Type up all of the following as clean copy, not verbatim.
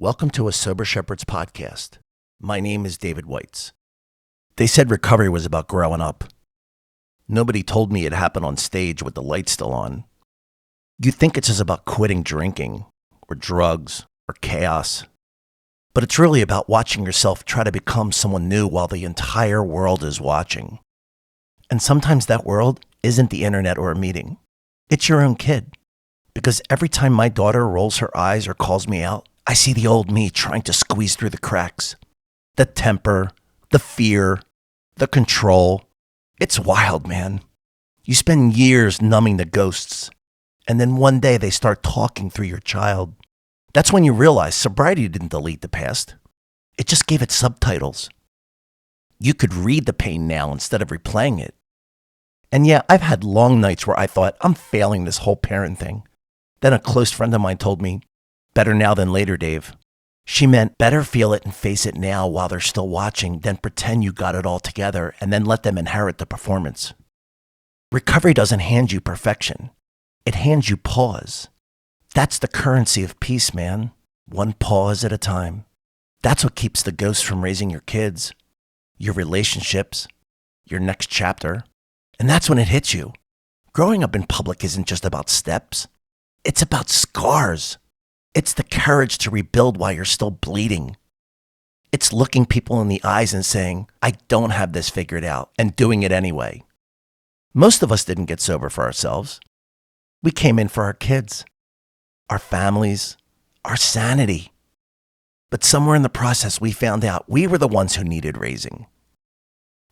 Welcome to a Sober Shepherds podcast. My name is David Weitz. They said recovery was about growing up. Nobody told me it happened on stage with the lights still on. You think it's just about quitting drinking, or drugs, or chaos. But it's really about watching yourself try to become someone new while the entire world is watching. And sometimes that world isn't the internet or a meeting. It's your own kid. Because every time my daughter rolls her eyes or calls me out, I see the old me trying to squeeze through the cracks. The temper, the fear, the control. It's wild, man. You spend years numbing the ghosts, and then one day they start talking through your child. That's when you realize sobriety didn't delete the past. It just gave it subtitles. You could read the pain now instead of replaying it. And yeah, I've had long nights where I thought, I'm failing this whole parent thing. Then a close friend of mine told me, better now than later, Dave. She meant better feel it and face it now while they're still watching than pretend you got it all together and then let them inherit the performance. Recovery doesn't hand you perfection. It hands you pause. That's the currency of peace, man. One pause at a time. That's what keeps the ghosts from raising your kids, your relationships, your next chapter. And that's when it hits you. Growing up in public isn't just about steps. It's about scars. It's the courage to rebuild while you're still bleeding. It's looking people in the eyes and saying, I don't have this figured out, and doing it anyway. Most of us didn't get sober for ourselves. We came in for our kids, our families, our sanity. But somewhere in the process, we found out we were the ones who needed raising.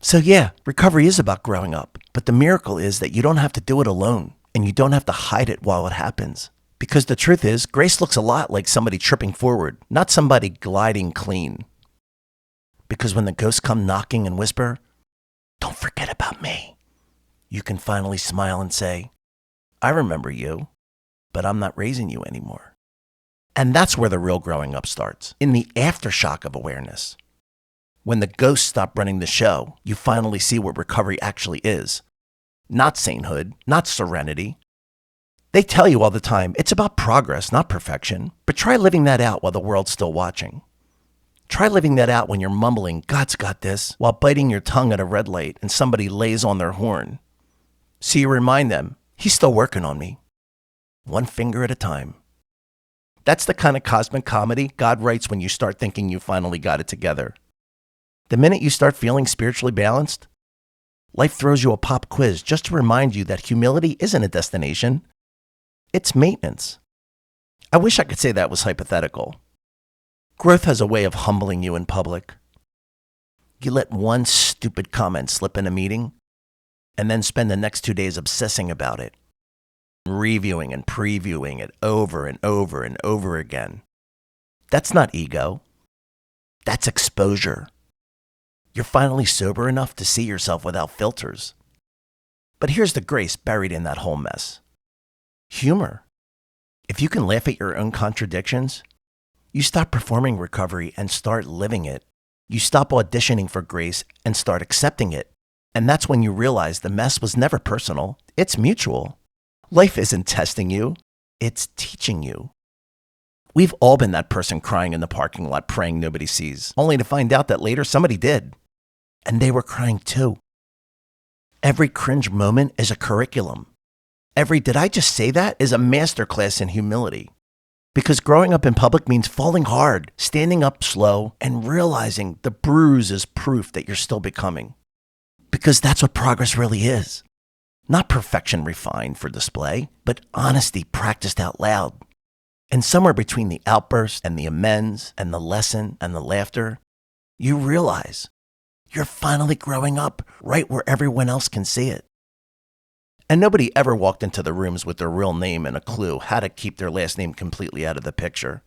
So yeah, recovery is about growing up, but the miracle is that you don't have to do it alone, and you don't have to hide it while it happens. Because the truth is, grace looks a lot like somebody tripping forward, not somebody gliding clean. Because when the ghosts come knocking and whisper, don't forget about me, you can finally smile and say, I remember you, but I'm not raising you anymore. And that's where the real growing up starts, in the aftershock of awareness. When the ghosts stop running the show, you finally see what recovery actually is. Not sainthood, not serenity. They tell you all the time, it's about progress, not perfection. But try living that out while the world's still watching. Try living that out when you're mumbling, God's got this, while biting your tongue at a red light and somebody lays on their horn. So you remind them, he's still working on me. One finger at a time. That's the kind of cosmic comedy God writes when you start thinking you finally got it together. The minute you start feeling spiritually balanced, life throws you a pop quiz just to remind you that humility isn't a destination. It's maintenance. I wish I could say that was hypothetical. Growth has a way of humbling you in public. You let one stupid comment slip in a meeting and then spend the next 2 days obsessing about it, reviewing and previewing it over and over and over again. That's not ego. That's exposure. You're finally sober enough to see yourself without filters. But here's the grace buried in that whole mess. Humor. If you can laugh at your own contradictions, you stop performing recovery and start living it. You stop auditioning for grace and start accepting it. And that's when you realize the mess was never personal. It's mutual. Life isn't testing you. It's teaching you. We've all been that person crying in the parking lot praying nobody sees, only to find out that later somebody did. And they were crying too. Every cringe moment is a curriculum. Every did I just say that is a masterclass in humility. Because growing up in public means falling hard, standing up slow, and realizing the bruise is proof that you're still becoming. Because that's what progress really is. Not perfection refined for display, but honesty practiced out loud. And somewhere between the outburst and the amends and the lesson and the laughter, you realize you're finally growing up right where everyone else can see it. And nobody ever walked into the rooms with their real name and a clue how to keep their last name completely out of the picture.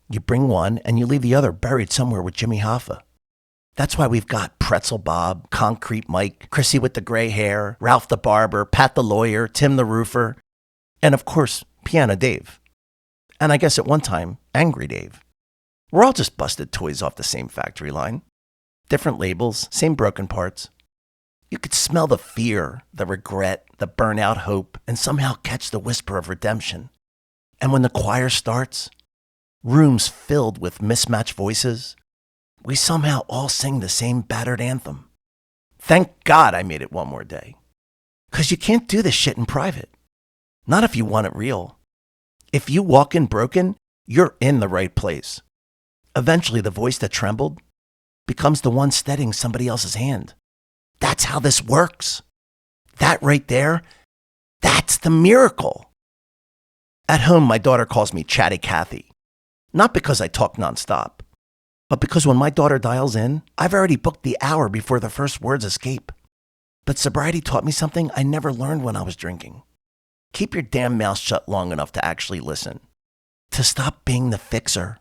You bring one and you leave the other buried somewhere with Jimmy Hoffa. That's why we've got Pretzel Bob, Concrete Mike, Chrissy with the gray hair, Ralph the barber, Pat the lawyer, Tim the roofer, and of course, Piano Dave. And I guess at one time, Angry Dave. We're all just busted toys off the same factory line. Different labels, same broken parts. You could smell the fear, the regret, the burnout hope, and somehow catch the whisper of redemption. And when the choir starts, rooms filled with mismatched voices. We somehow all sing the same battered anthem. Thank God I made it one more day. 'Cause you can't do this shit in private. Not if you want it real. If you walk in broken, you're in the right place. Eventually, the voice that trembled becomes the one steadying somebody else's hand. That's how this works. That right there, that's the miracle. At home, my daughter calls me Chatty Cathy. Not because I talk nonstop, but because when my daughter dials in, I've already booked the hour before the first words escape. But sobriety taught me something I never learned when I was drinking. Keep your damn mouth shut long enough to actually listen. To stop being the fixer.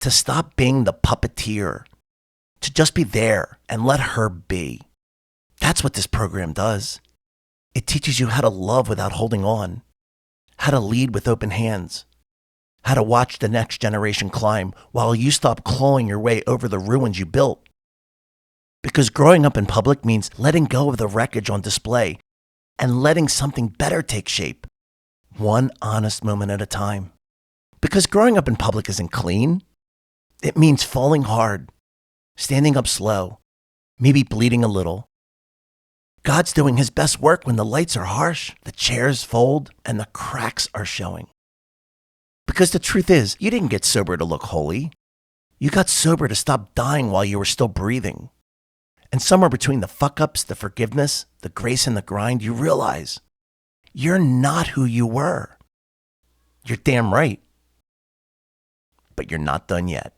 To stop being the puppeteer. To just be there and let her be. That's what this program does. It teaches you how to love without holding on. How to lead with open hands. How to watch the next generation climb while you stop clawing your way over the ruins you built. Because growing up in public means letting go of the wreckage on display and letting something better take shape, one honest moment at a time. Because growing up in public isn't clean. It means falling hard, standing up slow, maybe bleeding a little. God's doing his best work when the lights are harsh, the chairs fold, and the cracks are showing. Because the truth is, you didn't get sober to look holy. You got sober to stop dying while you were still breathing. And somewhere between the fuck-ups, the forgiveness, the grace, and the grind, you realize you're not who you were. You're damn right. But you're not done yet.